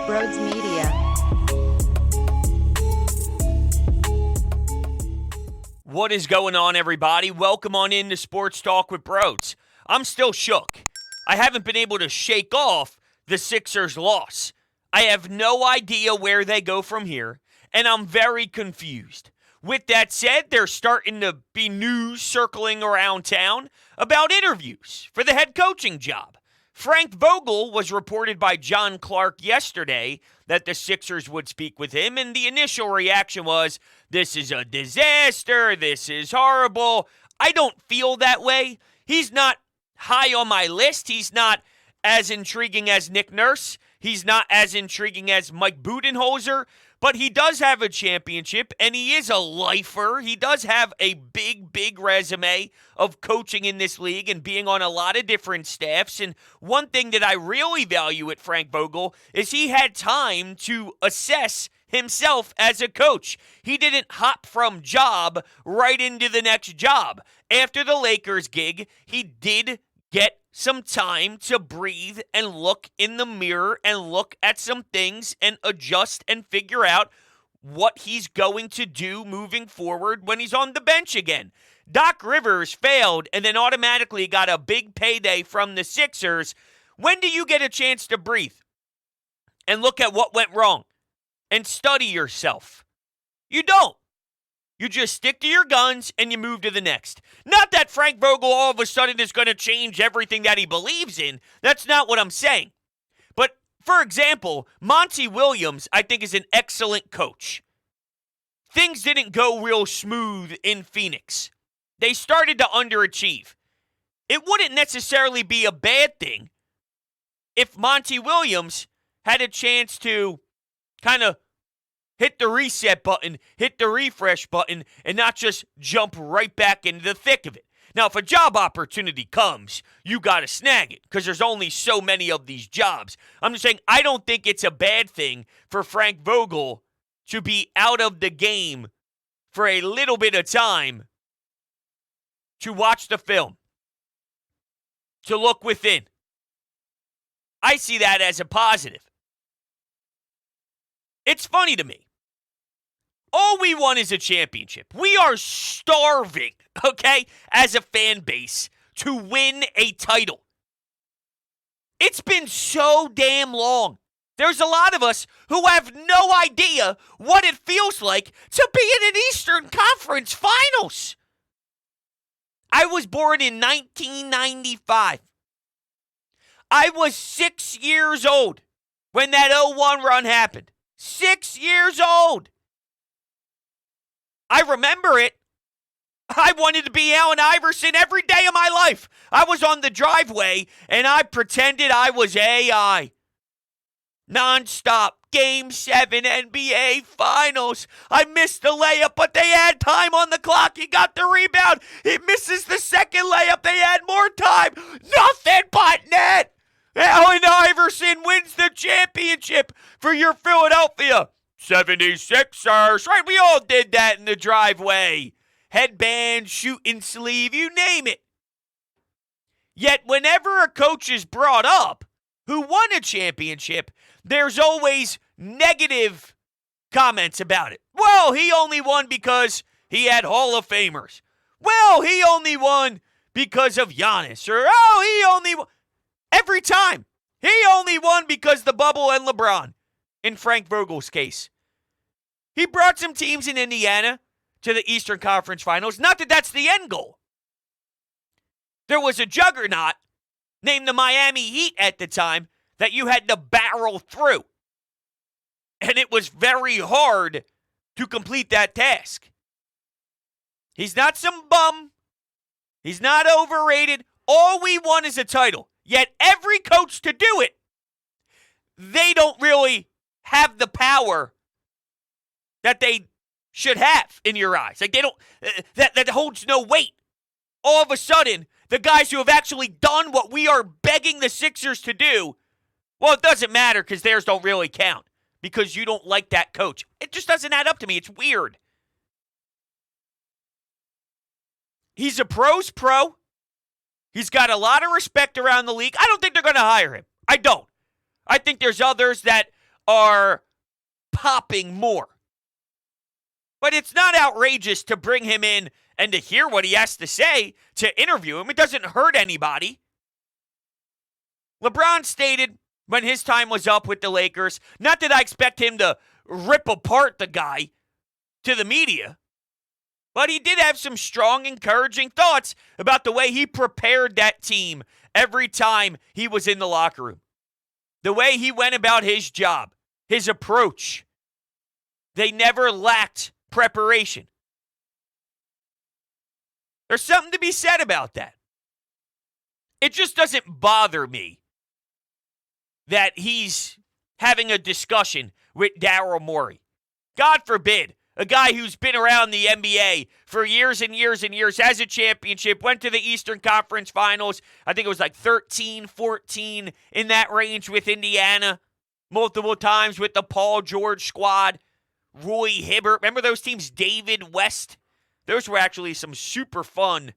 Broads Media. What is going on, everybody? Welcome on into Sports Talk with Broads. I'm still shook. I haven't been able to shake off the Sixers' loss. I have no idea where they go from here, and I'm very confused. With that said, there's starting to be news circling around town about interviews for the head coaching job. Frank Vogel was reported by John Clark yesterday that the Sixers would speak with him, and the initial reaction was, this is a disaster, this is horrible. I don't feel that way. He's not high on my list. He's not as intriguing as Nick Nurse. He's not as intriguing as Mike Budenholzer, but he does have a championship, and he is a lifer. He does have a big resume of coaching in this league and being on a lot of different staffs. And one thing that I really value at Frank Vogel is he had time to assess himself as a coach. He didn't hop from job right into the next job. After the Lakers gig, he did get some time to breathe and look in the mirror and look at some things and adjust and figure out what he's going to do moving forward when he's on the bench again. Doc Rivers failed and then automatically got a big payday from the Sixers. When do you get a chance to breathe and look at what went wrong and study yourself? You don't. You just stick to your guns and you move to the next. Not that Frank Vogel all of a sudden is going to change everything that he believes in. That's not what I'm saying. But, for example, Monty Williams, I think, is an excellent coach. Things didn't go real smooth in Phoenix. They started to underachieve. It wouldn't necessarily be a bad thing if Monty Williams had a chance to kind of hit the reset button, hit the refresh button, and not just jump right back into the thick of it. Now, if a job opportunity comes, you got to snag it because there's only so many of these jobs. I'm just saying I don't think it's a bad thing for Frank Vogel to be out of the game for a little bit of time to watch the film, to look within. I see that as a positive. It's funny to me. All we want is a championship. We are starving, okay, as a fan base to win a title. It's been so damn long. There's a lot of us who have no idea what it feels like to be in an Eastern Conference Finals. I was born in 1995. I was 6 years old when that 0-1 run happened. 6 years old. I remember it. I wanted to be Allen Iverson every day of my life. I was on the driveway, and I pretended I was AI. Nonstop. Game 7 NBA Finals. I missed the layup, but they had time on the clock. He got the rebound. He misses the second layup. They had more time. Nothing but net. Allen Iverson wins the championship for your Philadelphia 76ers. Right, we all did that in the driveway. Headband, shooting sleeve, you name it. Yet whenever a coach is brought up who won a championship, there's always negative comments about it. Well, he only won because he had Hall of Famers. Well, he only won because of Giannis. Or, he only won. Every time. He only won because the bubble and LeBron, in Frank Vogel's case. He brought some teams in Indiana to the Eastern Conference Finals. Not that that's the end goal. There was a juggernaut named the Miami Heat at the time that you had to barrel through. And it was very hard to complete that task. He's not some bum. He's not overrated. All we want is a title. Yet every coach to do it, they don't really have the power that they should have in your eyes. Like they don't, that holds no weight. All of a sudden, the guys who have actually done what we are begging the Sixers to do, well, it doesn't matter because theirs don't really count because you don't like that coach. It just doesn't add up to me. It's weird. He's a pro's pro. He's got a lot of respect around the league. I don't think they're going to hire him. I don't. I think there's others that are popping more. But it's not outrageous to bring him in and to hear what he has to say, to interview him. It doesn't hurt anybody. LeBron stated when his time was up with the Lakers, not that I expect him to rip apart the guy to the media, but he did have some strong, encouraging thoughts about the way he prepared that team every time he was in the locker room. The way he went about his job, his approach. They never lacked preparation. There's something to be said about that. It just doesn't bother me that he's having a discussion with Daryl Morey. God forbid, a guy who's been around the NBA for years and years and years, has a championship, went to the Eastern Conference Finals. I think it was like 13, 14 in that range with Indiana, multiple times with the Paul George squad, Roy Hibbert. Remember those teams, David West? Those were actually some super fun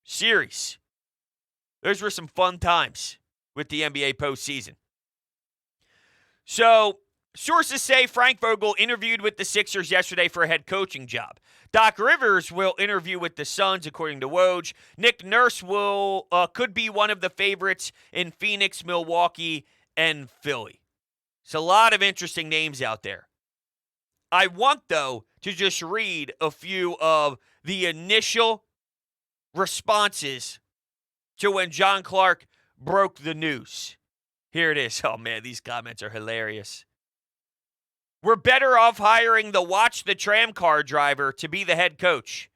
series. Those were some fun times with the NBA postseason. So, sources say Frank Vogel interviewed with the Sixers yesterday for a head coaching job. Doc Rivers will interview with the Suns, according to Woj. Nick Nurse could be one of the favorites in Phoenix, Milwaukee, and Philly. It's a lot of interesting names out there. I want, though, to just read a few of the initial responses to when John Clark broke the news. Here it is. Oh, man, these comments are hilarious. We're better off hiring the watch the tram car driver to be the head coach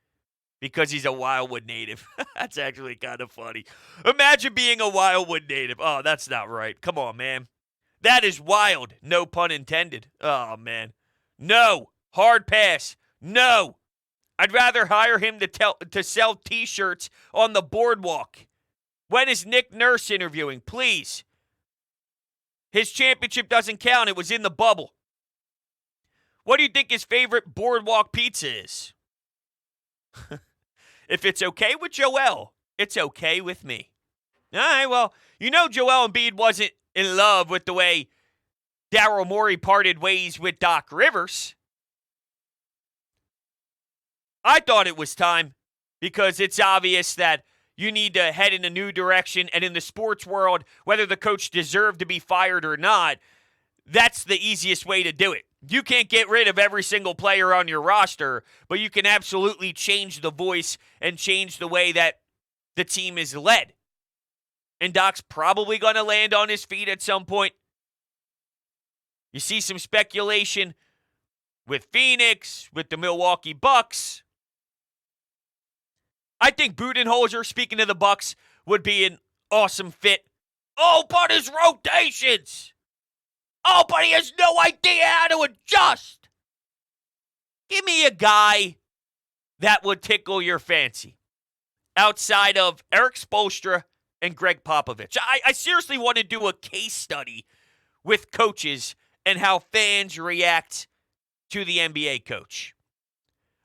because he's a Wildwood native. That's actually kind of funny. Imagine being a Wildwood native. Oh, that's not right. Come on, man. That is wild. No pun intended. Oh, man. No. Hard pass. No. I'd rather hire him to sell T-shirts on the boardwalk. When is Nick Nurse interviewing? Please. His championship doesn't count. It was in the bubble. What do you think his favorite boardwalk pizza is? If it's okay with Joel, it's okay with me. All right, well, you know Joel Embiid wasn't in love with the way Daryl Morey parted ways with Doc Rivers. I thought it was time because it's obvious that you need to head in a new direction, and in the sports world, whether the coach deserved to be fired or not, that's the easiest way to do it. You can't get rid of every single player on your roster, but you can absolutely change the voice and change the way that the team is led. And Doc's probably going to land on his feet at some point. You see some speculation with Phoenix, with the Milwaukee Bucks. I think Budenholzer, speaking of the Bucks, would be an awesome fit. Oh, but his rotations! Oh, but he has no idea how to adjust! Give me a guy that would tickle your fancy outside of Eric Spoelstra and Greg Popovich. I seriously want to do a case study with coaches and how fans react to the NBA coach.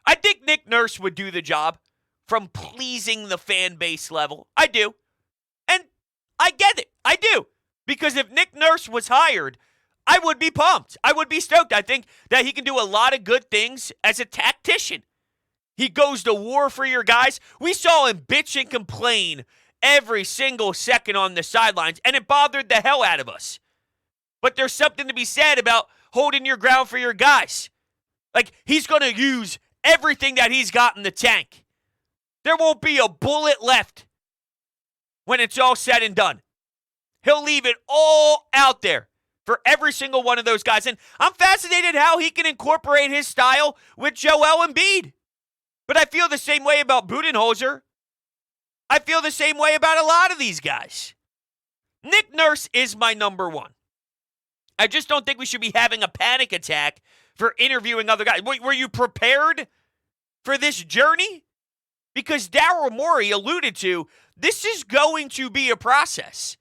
I think Nick Nurse would do the job from pleasing the fan base level. I do. And I get it. I do. Because if Nick Nurse was hired, I would be pumped. I would be stoked. I think that he can do a lot of good things as a tactician. He goes to war for your guys. We saw him bitch and complain every single second on the sidelines, and it bothered the hell out of us. But there's something to be said about holding your ground for your guys. Like, he's going to use everything that he's got in the tank. There won't be a bullet left when it's all said and done. He'll leave it all out there for every single one of those guys. And I'm fascinated how he can incorporate his style with Joel Embiid. But I feel the same way about Budenholzer. I feel the same way about a lot of these guys. Nick Nurse is my number one. I just don't think we should be having a panic attack for interviewing other guys. Were you prepared for this journey? Because Daryl Morey alluded to, this is going to be a process.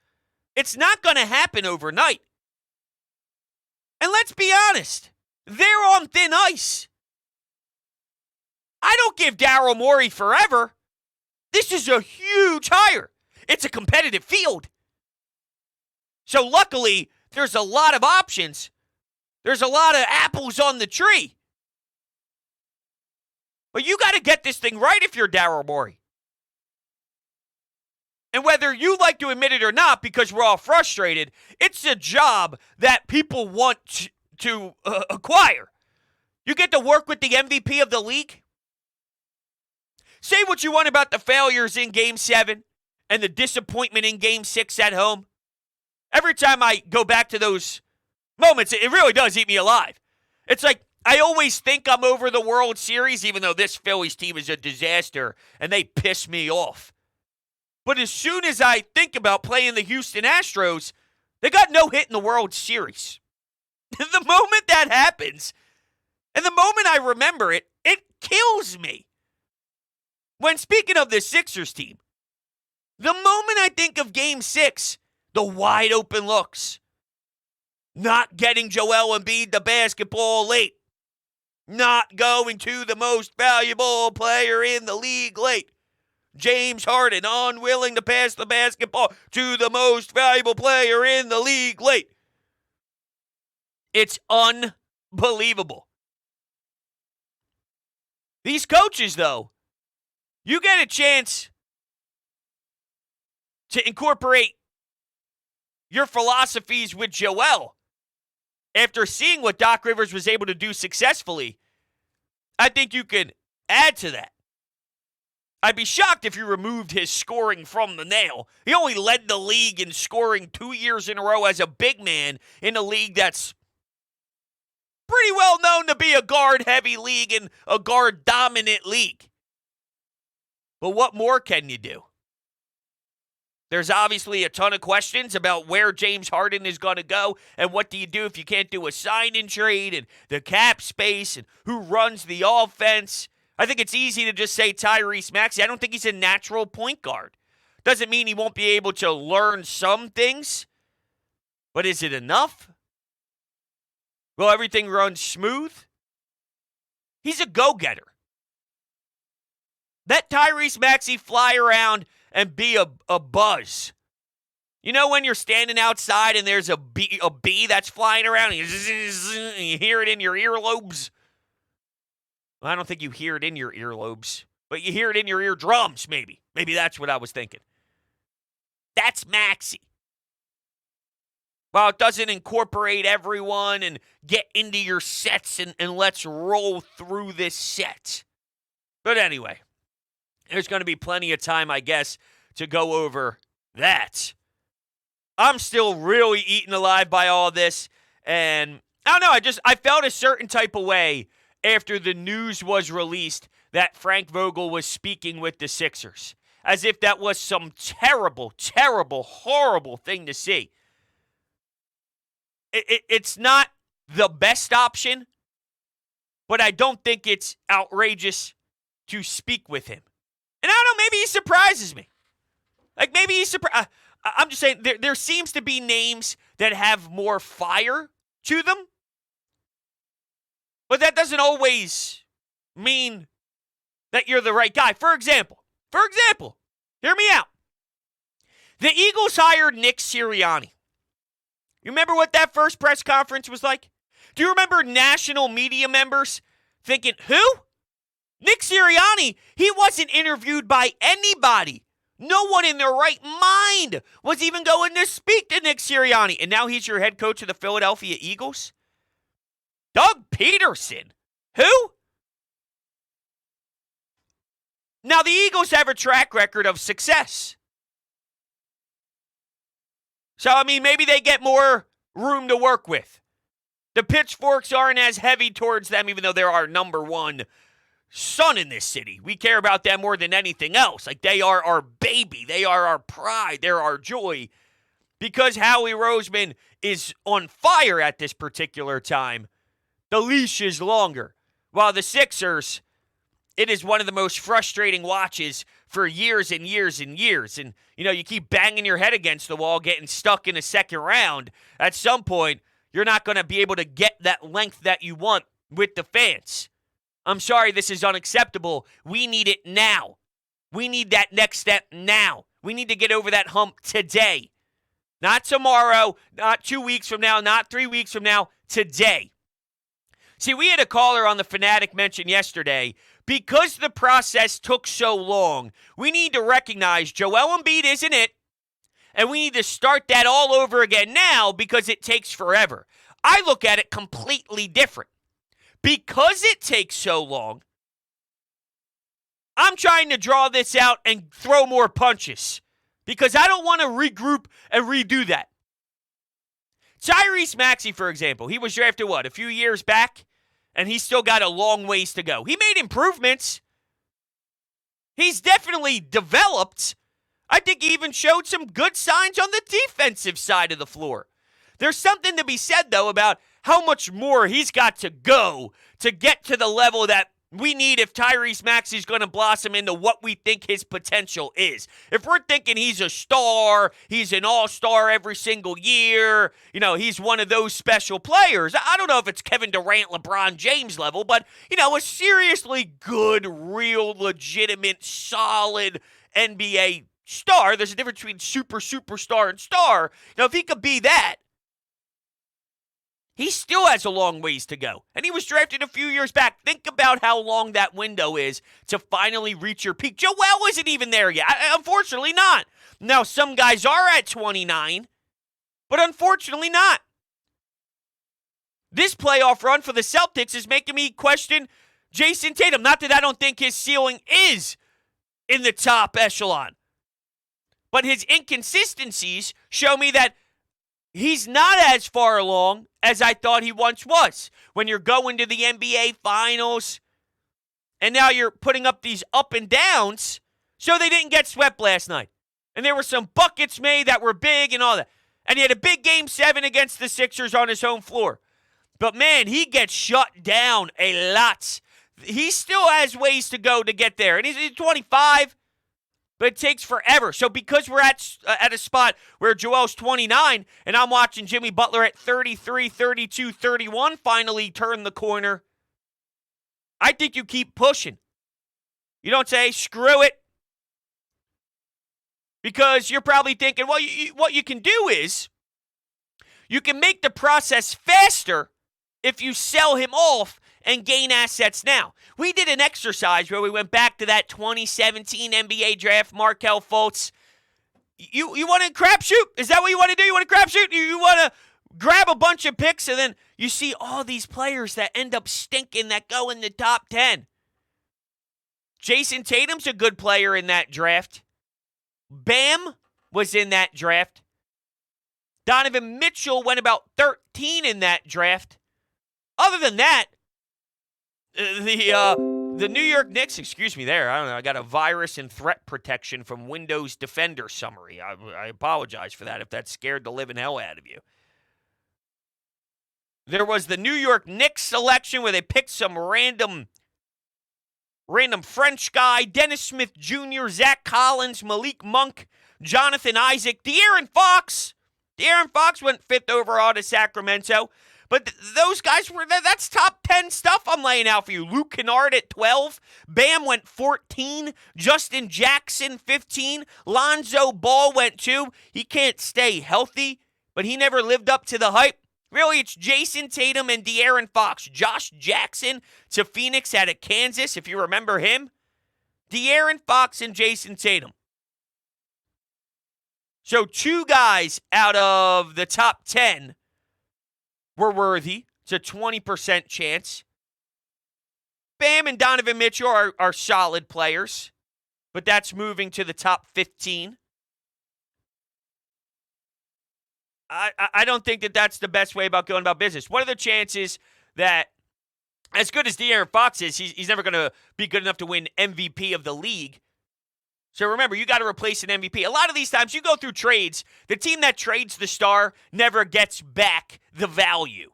It's not going to happen overnight. And let's be honest, they're on thin ice. I don't give Daryl Morey forever. This is a huge hire. It's a competitive field. So luckily, there's a lot of options. There's a lot of apples on the tree. But you got to get this thing right if you're Daryl Morey. And whether you like to admit it or not, because we're all frustrated, it's a job that people want to acquire. You get to work with the MVP of the league. Say what you want about the failures in Game 7 and the disappointment in Game 6 at home. Every time I go back to those moments, it really does eat me alive. It's like I always think I'm over the World Series, even though this Phillies team is a disaster and they piss me off. But as soon as I think about playing the Houston Astros, they got no hit in the World Series. The moment that happens, and the moment I remember it, it kills me. When speaking of the Sixers team, the moment I think of Game 6, the wide open looks, not getting Joel Embiid the basketball late, not going to the most valuable player in the league late, James Harden unwilling to pass the basketball to the most valuable player in the league late. It's unbelievable. These coaches, though, you get a chance to incorporate your philosophies with Joel. After seeing what Doc Rivers was able to do successfully, I think you could add to that. I'd be shocked if you removed his scoring from the nail. He only led the league in scoring 2 years in a row as a big man in a league that's pretty well known to be a guard-heavy league and a guard-dominant league. But what more can you do? There's obviously a ton of questions about where James Harden is going to go and what do you do if you can't do a sign-and trade and the cap space and who runs the offense. I think it's easy to just say Tyrese Maxey. I don't think he's a natural point guard. Doesn't mean he won't be able to learn some things, but is it enough? Will everything run smooth? He's a go-getter. Let Tyrese Maxey fly around and be a buzz. You know when you're standing outside and there's a bee that's flying around and you hear it in your earlobes? Well, I don't think you hear it in your earlobes, but you hear it in your eardrums, maybe. Maybe that's what I was thinking. That's Maxey. Well, it doesn't incorporate everyone and get into your sets and let's roll through this set. But anyway, there's going to be plenty of time, I guess, to go over that. I'm still really eaten alive by all this, and I don't know, I felt a certain type of way after the news was released that Frank Vogel was speaking with the Sixers, as if that was some terrible, terrible, horrible thing to see. It's not the best option, but I don't think it's outrageous to speak with him. And I don't know, maybe he surprises me. Like, maybe he's surprised. I'm just saying, there seems to be names that have more fire to them. But that doesn't always mean that you're the right guy. For example, hear me out. The Eagles hired Nick Sirianni. You remember what that first press conference was like? Do you remember national media members thinking, who? Nick Sirianni, he wasn't interviewed by anybody. No one in their right mind was even going to speak to Nick Sirianni. And now he's your head coach of the Philadelphia Eagles? Doug Peterson. Who? Now, the Eagles have a track record of success. So, I mean, maybe they get more room to work with. The pitchforks aren't as heavy towards them, even though they're our number one son in this city. We care about them more than anything else. Like, they are our baby. They are our pride. They're our joy. Because Howie Roseman is on fire at this particular time, the leash is longer. While the Sixers, it is one of the most frustrating watches for years and years and years. And, you know, you keep banging your head against the wall, getting stuck in a second round. At some point, you're not going to be able to get that length that you want with the fans. I'm sorry, this is unacceptable. We need it now. We need that next step now. We need to get over that hump today. Not tomorrow, not 2 weeks from now, not 3 weeks from now, today. See, we had a caller on the Fanatic mention yesterday, because the process took so long, we need to recognize Joel Embiid isn't it, and we need to start that all over again now because it takes forever. I look at it completely different. Because it takes so long, I'm trying to draw this out and throw more punches because I don't want to regroup and redo that. Tyrese Maxey, for example, he was drafted, a few years back? And he's still got a long ways to go. He made improvements. He's definitely developed. I think he even showed some good signs on the defensive side of the floor. There's something to be said, though, about how much more he's got to go to get to the level that we need if Tyrese Maxey's going to blossom into what we think his potential is. If we're thinking he's a star, he's an all-star every single year, he's one of those special players. I don't know if it's Kevin Durant, LeBron James level, but, a seriously good, real, legitimate, solid NBA star. There's a difference between superstar, and star. If he could be that, he still has a long ways to go. And he was drafted a few years back. Think about how long that window is to finally reach your peak. Joel isn't even there yet. Unfortunately not. Now, some guys are at 29, but unfortunately not. This playoff run for the Celtics is making me question Jason Tatum. Not that I don't think his ceiling is in the top echelon, but his inconsistencies show me that he's not as far along as I thought he once was. When you're going to the NBA Finals, and now you're putting up these up and downs, so they didn't get swept last night. And there were some buckets made that were big and all that. And he had a big Game 7 against the Sixers on his home floor. But, man, he gets shut down a lot. He still has ways to go to get there. And he's 25. But it takes forever. So because we're at a spot where Joel's 29 and I'm watching Jimmy Butler at 33, 32, 31 finally turn the corner, I think you keep pushing. You don't say, screw it. Because you're probably thinking, well, what you can do is you can make the process faster if you sell him off and gain assets now. We did an exercise where we went back to that 2017 NBA draft, Markelle Fultz. You want to crapshoot? Is that what you want to do? You want to crapshoot? You want to grab a bunch of picks and then you see all these players that end up stinking that go in the top 10. Jason Tatum's a good player in that draft. Bam was in that draft. Donovan Mitchell went about 13 in that draft. Other than that, the New York Knicks, excuse me there, I don't know, I got a virus and threat protection from Windows Defender summary. I apologize for that if that scared the living hell out of you. There was the New York Knicks selection where they picked some random French guy, Dennis Smith Jr., Zach Collins, Malik Monk, Jonathan Isaac, De'Aaron Fox. De'Aaron Fox went 5th overall to Sacramento. But those guys that's top 10 stuff I'm laying out for you. Luke Kennard at 12. Bam went 14. Justin Jackson, 15. Lonzo Ball went 2. He can't stay healthy, but he never lived up to the hype. Really, it's Jason Tatum and De'Aaron Fox. Josh Jackson to Phoenix out of Kansas, if you remember him. De'Aaron Fox and Jason Tatum. So 2 guys out of the top 10 were worthy. It's a 20% chance. Bam and Donovan Mitchell are solid players, but that's moving to the top 15. I don't think that's the best way about going about business. What are the chances that, as good as De'Aaron Fox is, he's never going to be good enough to win MVP of the league? So remember, you got to replace an MVP. A lot of these times, you go through trades, the team that trades the star never gets back the value.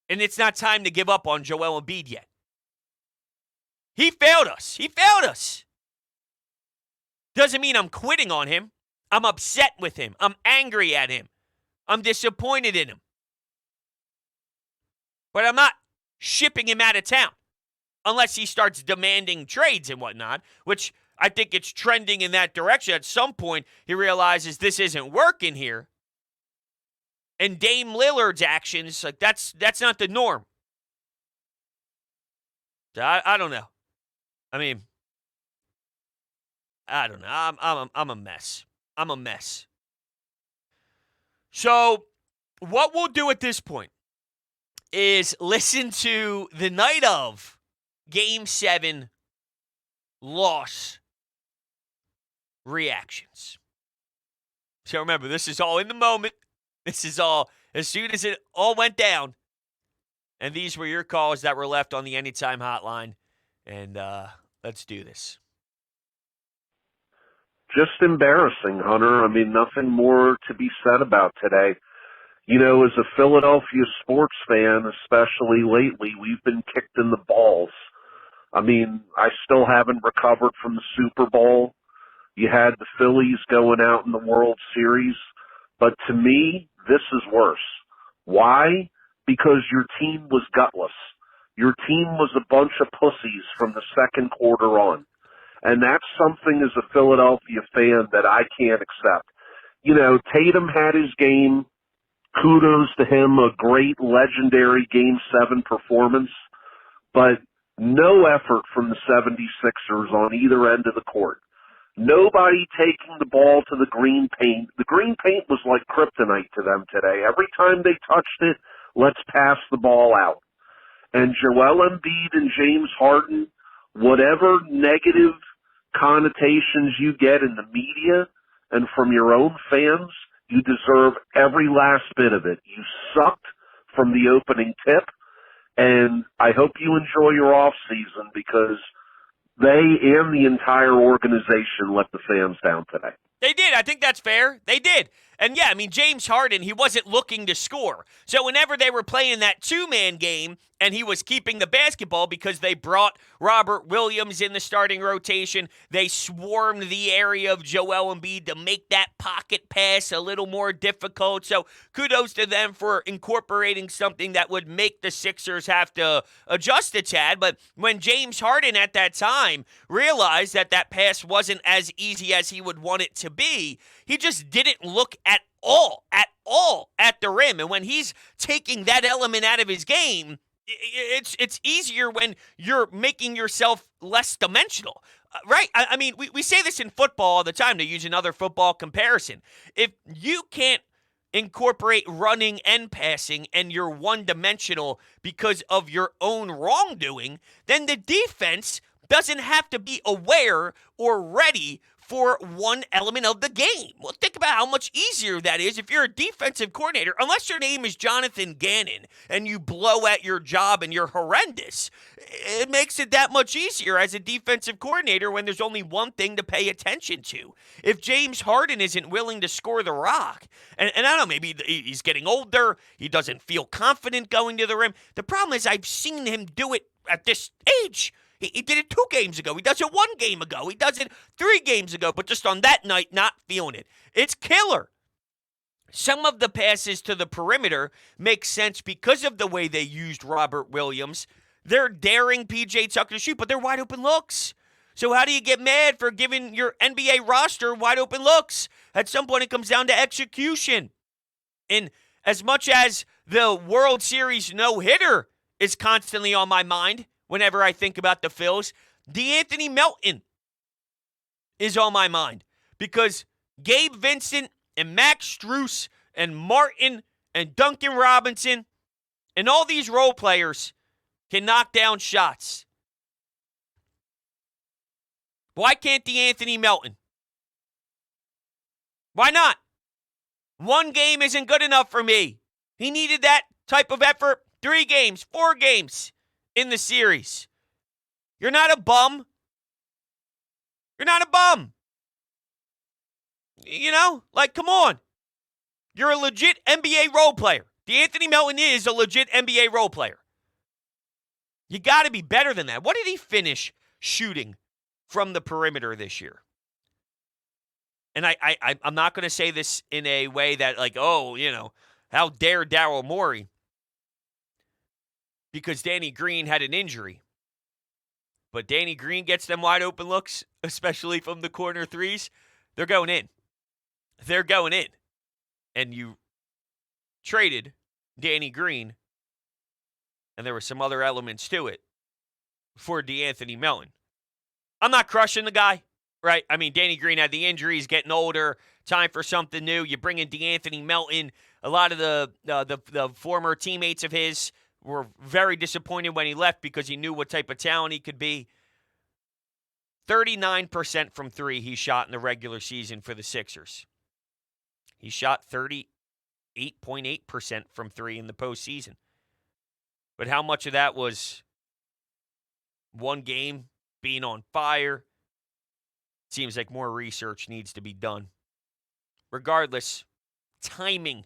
And it's not time to give up on Joel Embiid yet. He failed us. Doesn't mean I'm quitting on him. I'm upset with him. I'm angry at him. I'm disappointed in him. But I'm not shipping him out of town unless he starts demanding trades and whatnot, which I think it's trending in that direction. At some point, he realizes this isn't working here. And Dame Lillard's actions, like that's not the norm. I don't know. I mean, I don't know. I'm a mess. I'm a mess. So, what we'll do at this point is listen to the night of Game 7 loss reactions. So remember, this is all in the moment. This is all as soon as it all went down. And these were your calls that were left on the Anytime hotline. And let's do this. Just embarrassing, Hunter. I mean, nothing more to be said about today. You know, as a Philadelphia sports fan, especially lately, we've been kicked in the balls. I mean, I still haven't recovered from the Super Bowl. You had the Phillies going out in the World Series. But to me, this is worse. Why? Because your team was gutless. Your team was a bunch of pussies from the second quarter on. And that's something as a Philadelphia fan that I can't accept. You know, Tatum had his game. Kudos to him, a great legendary Game 7 performance. But no effort from the 76ers on either end of the court. Nobody taking the ball to the green paint. The green paint was like kryptonite to them today. Every time they touched it, let's pass the ball out. And Joel Embiid and James Harden, whatever negative connotations you get in the media and from your own fans, you deserve every last bit of it. You sucked from the opening tip, and I hope you enjoy your off season because they and the entire organization let the fans down today. They did. I think that's fair. They did. And yeah, I mean, James Harden, he wasn't looking to score. So whenever they were playing that two-man game and he was keeping the basketball because they brought Robert Williams in the starting rotation, they swarmed the area of Joel Embiid to make that pocket pass a little more difficult. So kudos to them for incorporating something that would make the Sixers have to adjust a tad. But when James Harden at that time realized that that pass wasn't as easy as he would want it to be, he just didn't look at all at the rim. And when he's taking that element out of his game, it's easier when you're making yourself less dimensional. Right? I mean, we say this in football all the time, to use another football comparison. If you can't incorporate running and passing and you're one-dimensional because of your own wrongdoing, then the defense doesn't have to be aware or ready for one element of the game. Well, think about how much easier that is if you're a defensive coordinator, unless your name is Jonathan Gannon and you blow at your job and you're horrendous. It makes it that much easier as a defensive coordinator when there's only one thing to pay attention to. If James Harden isn't willing to score the rock, and I don't know, maybe he's getting older, he doesn't feel confident going to the rim. The problem is I've seen him do it at this age. He did it 2 games ago. He does it 1 game ago. He does it 3 games ago. But just on that night, not feeling it. It's killer. Some of the passes to the perimeter make sense because of the way they used Robert Williams. They're daring P.J. Tucker to shoot, but they're wide open looks. So how do you get mad for giving your NBA roster wide open looks? At some point, it comes down to execution. And as much as the World Series no-hitter is constantly on my mind, whenever I think about the Phils, DeAnthony Melton is on my mind because Gabe Vincent and Max Strus and Martin and Duncan Robinson and all these role players can knock down shots. Why can't DeAnthony Melton? Why not? 1 game isn't good enough for me. He needed that type of effort 3 games, 4 games. In the series. You're not a bum. You're not a bum. You know, like, come on. You're a legit NBA role player. DeAnthony Melton is a legit NBA role player. You got to be better than that. What did he finish shooting from the perimeter this year? And I'm not going to say this in a way that, like, oh, you know, how dare Daryl Mori? Because Danny Green had an injury. But Danny Green gets them wide open looks, especially from the corner threes. They're going in. They're going in. And you traded Danny Green, and there were some other elements to it, for DeAnthony Melton. I'm not crushing the guy, right? I mean, Danny Green had the injuries, getting older, time for something new. You bring in DeAnthony Melton. A lot of the former teammates of his were very disappointed when he left because he knew what type of talent he could be. 39% from three he shot in the regular season for the Sixers. He shot 38.8% from three in the postseason. But how much of that was one game being on fire? Seems like more research needs to be done. Regardless, timing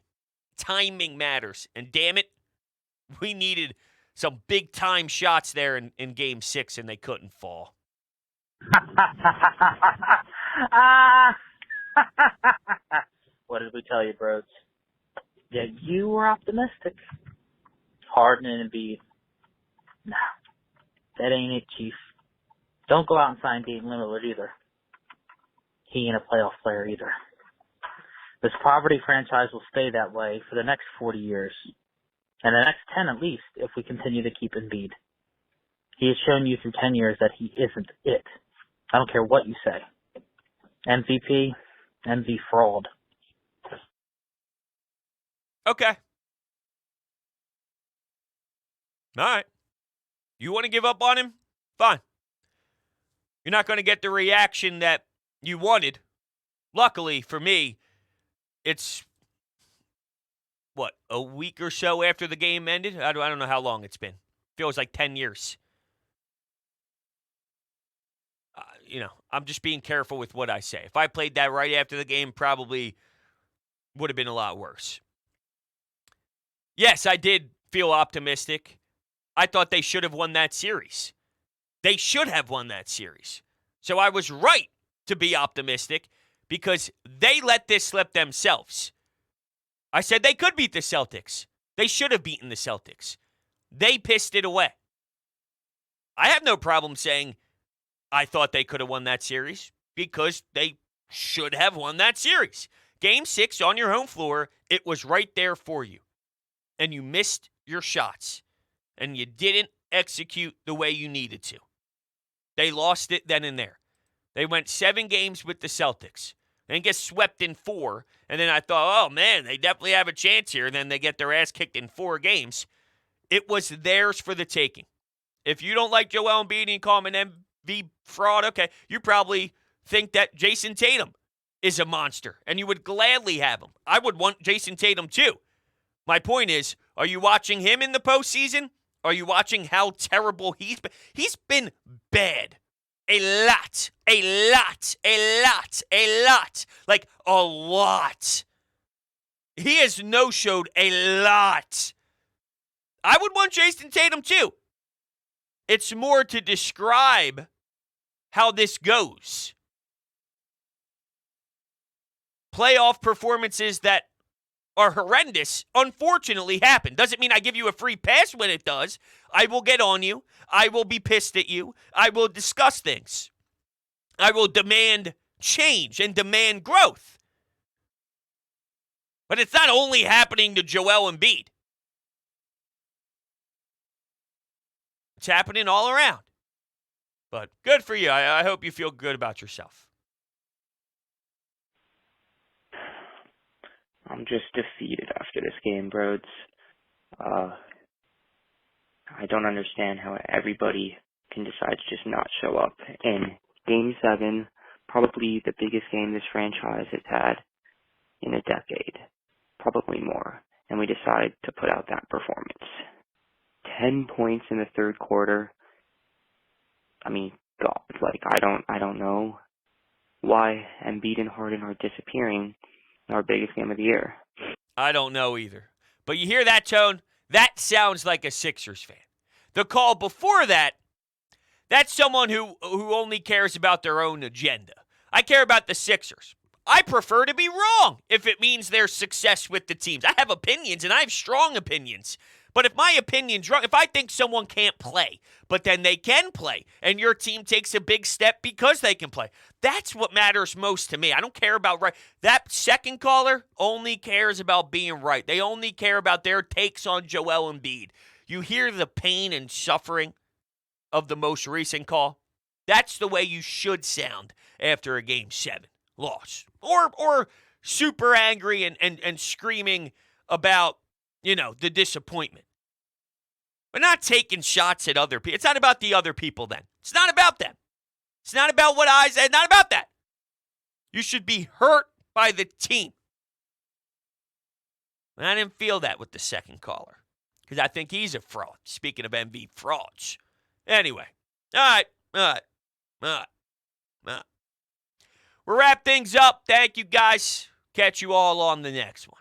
matters. And damn it, we needed some big-time shots there in Game 6, and they couldn't fall. What did we tell you, bros? Yeah, you were optimistic. Harden and Embiid. No, that ain't it, Chief. Don't go out and sign Dayton Lillard either. He ain't a playoff player either. This poverty franchise will stay that way for the next 40 years. And the next 10 at least, if we continue to keep Embiid. He has shown you through 10 years that he isn't it. I don't care what you say. MVP, MV fraud. Okay. All right. You want to give up on him? Fine. You're not going to get the reaction that you wanted. Luckily for me, it's, a week or so after the game ended? I don't know how long it's been. Feels like 10 years. I'm just being careful with what I say. If I played that right after the game, probably would have been a lot worse. Yes, I did feel optimistic. I thought they should have won that series. They should have won that series. So I was right to be optimistic because they let this slip themselves. I said they could beat the Celtics. They should have beaten the Celtics. They pissed it away. I have no problem saying I thought they could have won that series because they should have won that series. Game 6 on your home floor, it was right there for you. And you missed your shots. And you didn't execute the way you needed to. They lost it then and there. They went 7 games with the Celtics. And get swept in 4. And then I thought, oh, man, they definitely have a chance here. And then they get their ass kicked in 4 games. It was theirs for the taking. If you don't like Joel Embiid and call him an MV fraud, okay, you probably think that Jason Tatum is a monster. And you would gladly have him. I would want Jason Tatum too. My point is, are you watching him in the postseason? Are you watching how terrible he's been? He's been bad. A lot. Like, a lot. He has no-showed a lot. I would want Jason Tatum, too. It's more to describe how this goes. Playoff performances that are horrendous, unfortunately happen. Doesn't mean I give you a free pass when it does. I will get on you. I will be pissed at you. I will discuss things. I will demand change and demand growth. But it's not only happening to Joel Embiid. It's happening all around. But good for you. I hope you feel good about yourself. I'm just defeated after this game, Broads. I don't understand how everybody can decide to just not show up in Game 7, probably the biggest game this franchise has had in a decade, probably more, and we decide to put out that performance. 10 points in the third quarter. I mean, God, I don't know why Embiid and Harden are disappearing in our biggest game of the year. I don't know either. But you hear that tone? That sounds like a Sixers fan. The call before that, that's someone who only cares about their own agenda. I care about the Sixers. I prefer to be wrong if it means there's success with the teams. I have opinions, and I have strong opinions. But if my opinion's wrong, if I think someone can't play, but then they can play, and your team takes a big step because they can play, that's what matters most to me. I don't care about right. That second caller only cares about being right. They only care about their takes on Joel Embiid. You hear the pain and suffering of the most recent call? That's the way you should sound after a Game 7 loss. Or super angry and screaming about, the disappointment. But not taking shots at other people. It's not about the other people then. It's not about them. It's not about what I said. Not about that. You should be hurt by the team. And I didn't feel that with the second caller. Because I think he's a fraud. Speaking of MV frauds. Anyway. All right. We'll wrap things up. Thank you, guys. Catch you all on the next one.